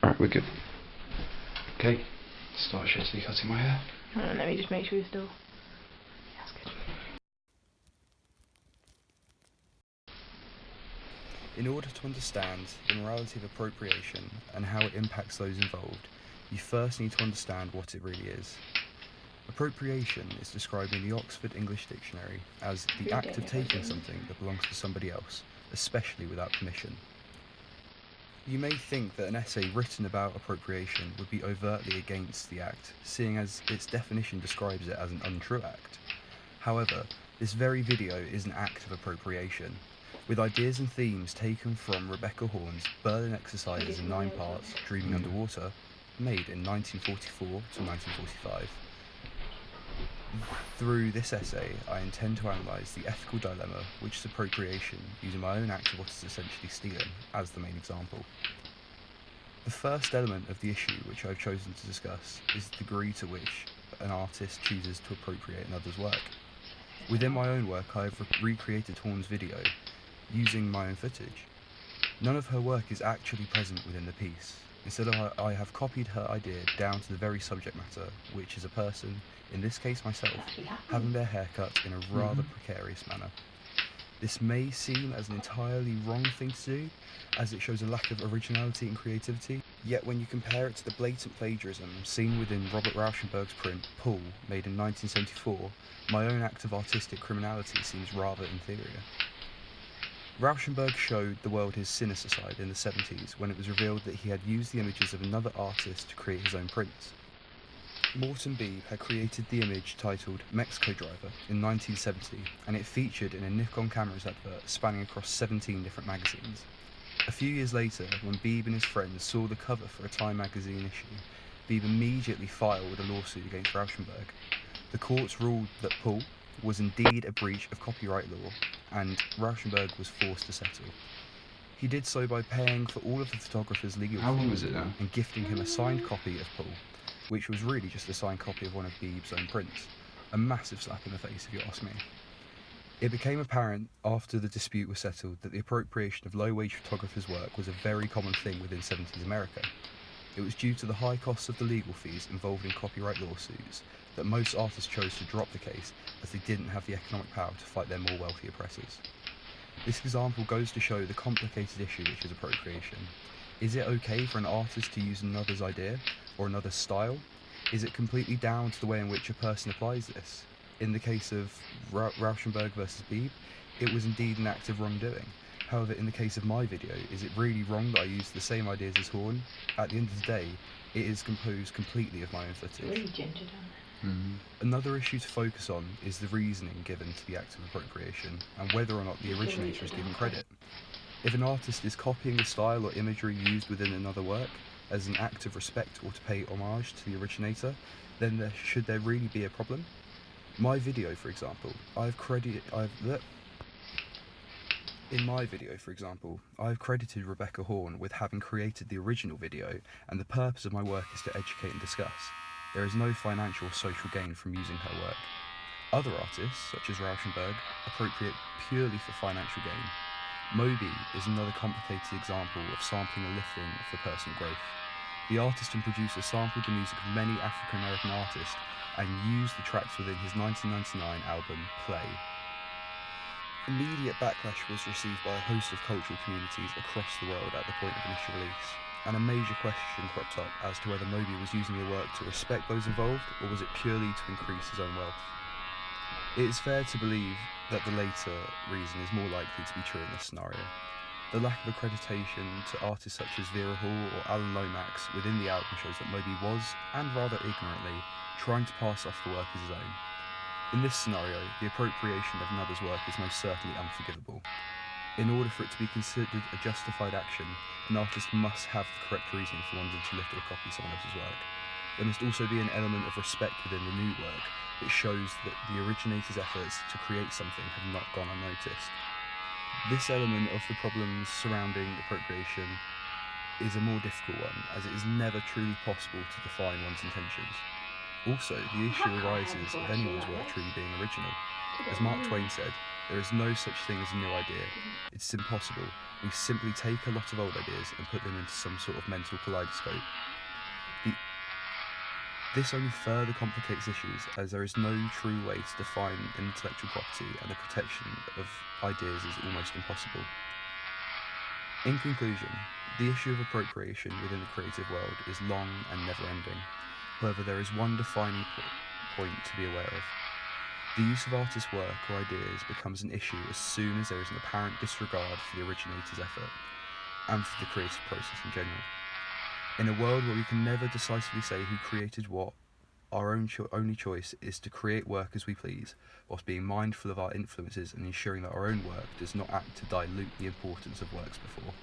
Alright, we're good. Okay, start shittily cutting my hair. Hold on, let me just make sure you're still... That's good. In order to understand the morality of appropriation and how it impacts those involved, you first need to understand what it really is. Appropriation is described in the Oxford English Dictionary as the act of taking something that belongs to somebody else, especially without permission. You may think that an essay written about appropriation would be overtly against the act, seeing as its definition describes it as an untrue act. However, this very video is an act of appropriation, with ideas and themes taken from Rebecca Horne's Berlin Exercises in 9 parts, Dreaming Underwater, made in 1944 to 1945. Through this essay, I intend to analyse the ethical dilemma which is appropriation, using my own act of what is essentially stealing as the main example. The first element of the issue which I have chosen to discuss is the degree to which an artist chooses to appropriate another's work. Within my own work, I have recreated Horne's video, using my own footage. None of her work is actually present within the piece. Instead, I have copied her idea down to the very subject matter, which is a person, in this case myself, having their hair cut in a rather precarious manner. This may seem as an entirely wrong thing to do, as it shows a lack of originality and creativity, yet when you compare it to the blatant plagiarism seen within Robert Rauschenberg's print, Pull, made in 1974, my own act of artistic criminality seems rather inferior. Rauschenberg showed the world his sinister side in the 70s when it was revealed that he had used the images of another artist to create his own prints. Morton Beebe had created the image titled Mexico Driver in 1970, and it featured in a Nikon cameras advert spanning across 17 different magazines. A few years later, when Beebe and his friends saw the cover for a Time magazine issue, Beebe immediately filed a lawsuit against Rauschenberg. The courts ruled that Pull was indeed a breach of copyright law, and Rauschenberg was forced to settle. He did so by paying for all of the photographer's legal fees and gifting him a signed copy of Pull, which was really just a signed copy of one of Beebe's own prints. A massive slap in the face, if you ask me. It became apparent after the dispute was settled that the appropriation of low-wage photographers' work was a very common thing within 70s America. It was due to the high costs of the legal fees involved in copyright lawsuits that most artists chose to drop the case, as they didn't have the economic power to fight their more wealthy oppressors. This example goes to show the complicated issue which is appropriation. Is it okay for an artist to use another's idea, or another's style? Is it completely down to the way in which a person applies this? In the case of Rauschenberg versus Beebe, it was indeed an act of wrongdoing. However, in the case of my video, is it really wrong that I used the same ideas as Horne? At the end of the day, it is composed completely of my own footage. Really ginger down Another issue to focus on is the reasoning given to the act of appropriation, and whether or not the originator is given credit. If an artist is copying the style or imagery used within another work as an act of respect or to pay homage to the originator, then should there really be a problem? My video, for example, I've credited Rebecca Horne with having created the original video, and the purpose of my work is to educate and discuss. There is no financial or social gain from using her work. Other artists, such as Rauschenberg, appropriate purely for financial gain. Moby is another complicated example of sampling and lifting for personal growth. The artist and producer sampled the music of many African American artists and used the tracks within his 1999 album, Play. Immediate backlash was received by a host of cultural communities across the world at the point of initial release, and a major question cropped up as to whether Moby was using the work to respect those involved, or was it purely to increase his own wealth. It is fair to believe that the later reason is more likely to be true in this scenario. The lack of accreditation to artists such as Vera Hall or Alan Lomax within the album shows that Moby was, and rather ignorantly, trying to pass off the work as his own. In this scenario, the appropriation of another's work is most certainly unforgivable. In order for it to be considered a justified action, an artist must have the correct reasoning for wanting to lift or copy someone else's work. There must also be an element of respect within the new work, which shows that the originator's efforts to create something have not gone unnoticed. This element of the problems surrounding appropriation is a more difficult one, as it is never truly possible to define one's intentions. Also, the issue arises of anyone's work truly being original. As Mark Twain said, There is no such thing as a new idea. It's impossible. We simply take a lot of old ideas and put them into some sort of mental kaleidoscope. This only further complicates issues, as there is no true way to define intellectual property, and the protection of ideas is almost impossible. In conclusion, the issue of appropriation within the creative world is long and never-ending. However, there is one defining point to be aware of. The use of artists' work or ideas becomes an issue as soon as there is an apparent disregard for the originator's effort, and for the creative process in general. In a world where we can never decisively say who created what, our only choice is to create work as we please, whilst being mindful of our influences and ensuring that our own work does not act to dilute the importance of works before.